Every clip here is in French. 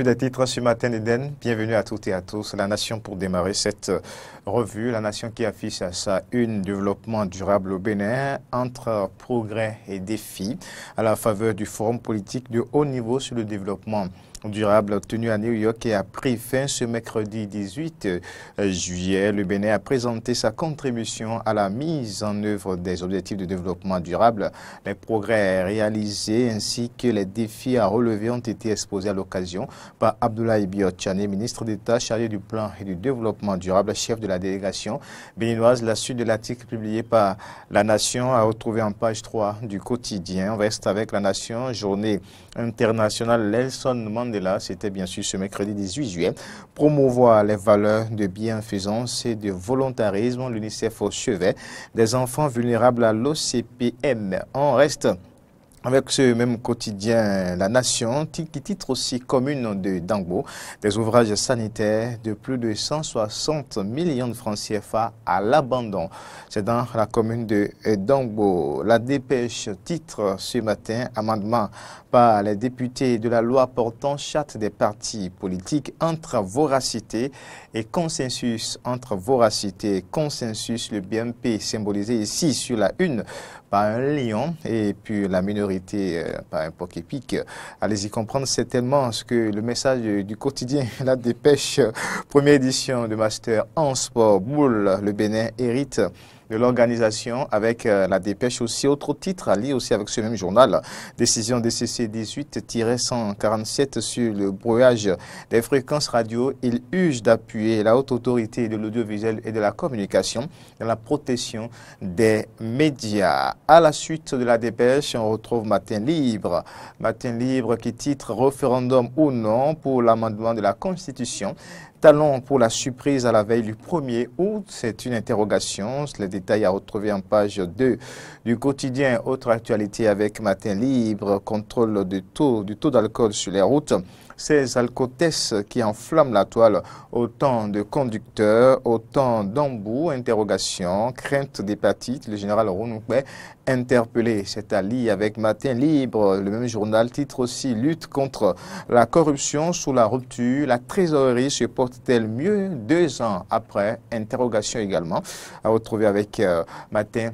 Revue des titres ce matin, Eden. Bienvenue à toutes et à tous. La Nation pour démarrer cette revue. La Nation qui affiche à sa une développement durable au Bénin entre progrès et défis à la faveur du forum politique de haut niveau sur le développement durable tenu à New York et a pris fin ce mercredi 18 juillet. Le Bénin a présenté sa contribution à la mise en œuvre des objectifs de développement durable. Les progrès réalisés ainsi que les défis à relever ont été exposés à l'occasion par Abdoulaye Biot-Tchané, ministre d'État chargé du plan et du développement durable, chef de la délégation béninoise. La suite de l'article publié par La Nation a retrouvé en page 3 du quotidien. On reste avec La Nation, journée internationale Nelson Mandela, c'était bien sûr ce mercredi 18 juillet. Promouvoir les valeurs de bienfaisance et de volontarisme, l'UNICEF au chevet des enfants vulnérables à l'OCPM. On reste avec ce même quotidien, La Nation, qui titre aussi Commune de Dangbo, des ouvrages sanitaires de plus de 160 millions de francs CFA à l'abandon. C'est dans la commune de Dangbo. La dépêche titre ce matin, amendement par les députés de la loi portant charte des partis politiques entre voracité et consensus. Entre voracité et consensus, le BMP symbolisé ici sur la une par un lion et puis la minorité par un porc épic. Allez-y comprendre certainement ce que le message du quotidien, la dépêche, première édition de Master en sport boule, le Bénin hérite de l'organisation avec la dépêche aussi. Autre titre à lire aussi avec ce même journal. Décision DCC 18-147 sur le brouillage des fréquences radio. Il urge d'appuyer la haute autorité de l'audiovisuel et de la communication dans la protection des médias. À la suite de la dépêche, on retrouve Matin Libre. Matin Libre qui titre référendum ou non pour l'amendement de la Constitution. Talon pour la surprise à la veille du 1er août, c'est une interrogation. Les détails à retrouver en page 2 du quotidien. Autre actualité avec Matin Libre, contrôle du taux d'alcool sur les routes. Ces alcotests qui enflamment la toile, autant de conducteurs, autant d'embouts, interrogations, crainte d'hépatite. Le général Rounoukbe interpellé, c'est à lire avec Matin Libre. Le même journal titre aussi lutte contre la corruption sous la rupture. La trésorerie se porte-t-elle mieux 2 ans après? Interrogation également à retrouver avec Matin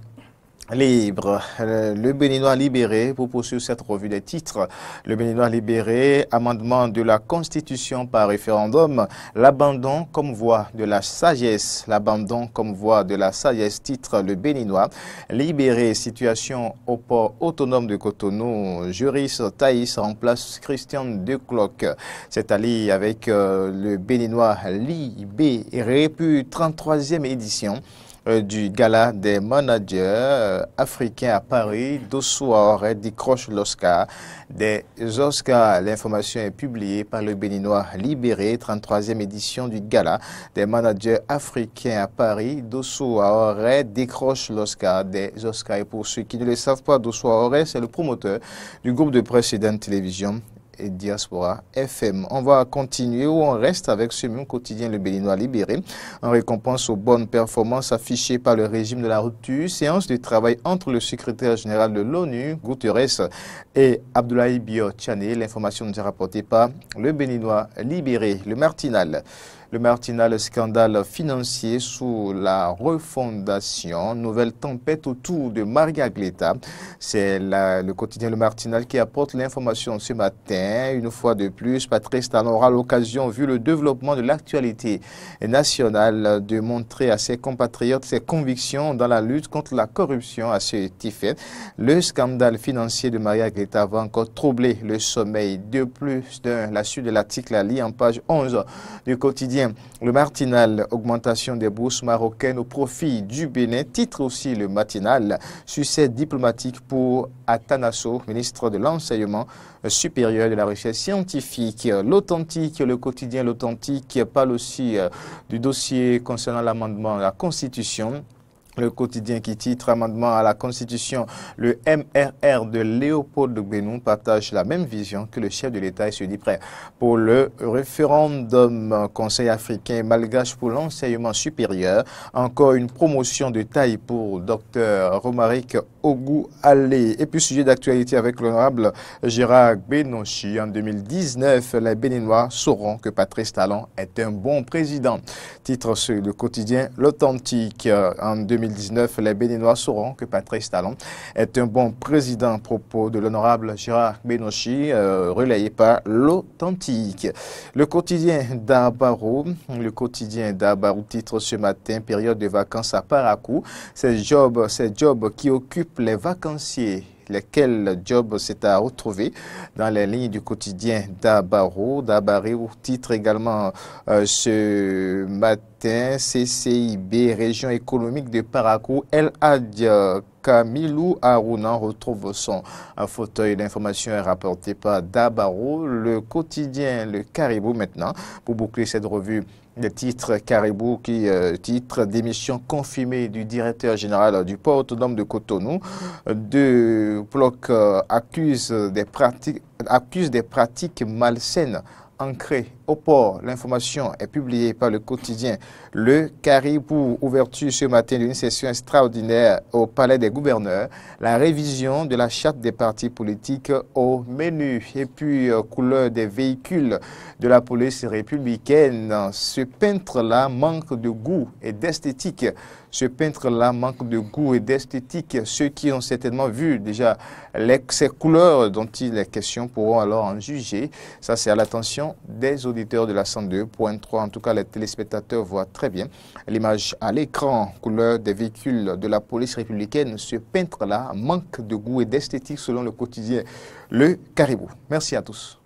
Libre. Le Béninois libéré, pour poursuivre cette revue des titres, le Béninois libéré, amendement de la Constitution par référendum, l'abandon comme voie de la sagesse, l'abandon comme voie de la sagesse, titre le Béninois libéré, situation au port autonome de Cotonou, Juris Thaïs remplace Christian Decloc. C'est à lire avec le Béninois libéré, puis 33e édition du gala des managers africains à Paris. Dossoir décroche l'Oscar des Oscars. L'information est publiée par le Béninois libéré, 33e édition du gala des managers africains à Paris. Dossoir décroche l'Oscar des Oscars. Et pour ceux qui ne le savent pas, Dossoir c'est le promoteur du groupe de presse Eden Télévision et Diaspora FM. On va continuer où on reste avec ce même quotidien, le Béninois libéré, en récompense aux bonnes performances affichées par le régime de la rupture. Séance de travail entre le secrétaire général de l'ONU, Guterres, et Abdoulaye Biot-Tchané. L'information nous est rapportée par le Béninois libéré, le Martinal. Le Martinal, scandale financier sous la refondation. Nouvelle tempête autour de Maria Gleta. C'est le quotidien Le Martinal qui apporte l'information ce matin. Une fois de plus, Patrice Talon aura l'occasion, vu le développement de l'actualité nationale, de montrer à ses compatriotes ses convictions dans la lutte contre la corruption. À ce effet, le scandale financier de Maria Gleta va encore troubler le sommeil de plus d'un. La suite de l'article à lire en page 11 du quotidien Le Martinal, augmentation des bourses marocaines au profit du Bénin. Titre aussi le matinal, succès diplomatique pour Atanasso, ministre de l'Enseignement supérieur, de la recherche scientifique. L'Authentique, le quotidien L'Authentique parle aussi du dossier concernant l'amendement à la Constitution. Le quotidien qui titre amendement à la Constitution, le MRR de Léopold Gbenoum partage la même vision que le chef de l'État et se dit prêt pour le référendum Conseil africain et malgache pour l'enseignement supérieur. Encore une promotion de taille pour Dr Romaric Ogou-Allé. Et puis sujet d'actualité avec l'honorable Gérard Gbenochi. En 2019, les Béninois sauront que Patrice Talon est un bon président. Titre sur le quotidien L'Authentique. En 2019, les Béninois sauront que Patrice Talon est un bon président. Propos de l'honorable Gérard Gbenochi, relayé par L'Authentique. Le quotidien d'Abarou, titre ce matin, période de vacances à Parakou. Ces jobs qui occupent les vacanciers. Lesquels jobs c'est à retrouver dans les lignes du quotidien d'Abarou. Titre également ce matin, CCIB, région économique de Parakou, El Hadj Kamilou Aruna retrouve son fauteuil. L'information est rapportée par Dabarou. Le quotidien, le Caribou maintenant, pour boucler cette revue. Le titre Caribou qui titre démission confirmée du directeur général du port autonome de Cotonou. Deux blocs accusent des pratiques malsaines ancrées au port. L'information est publiée par le quotidien Le Caribou. Ouverture ce matin d'une session extraordinaire au Palais des Gouverneurs. La révision de la charte des partis politiques au menu. Et puis, couleur des véhicules de la police républicaine. Ce peintre-là manque de goût et d'esthétique. Ceux qui ont certainement vu déjà ces couleurs dont il est question pourront alors en juger. Ça, c'est à l'attention des auditeurs de la 102.3. En tout cas, les téléspectateurs voient très bien l'image à l'écran. Couleur des véhicules de la police républicaine. Ce peintre-là manque de goût et d'esthétique selon le quotidien Le Caribou. Merci à tous.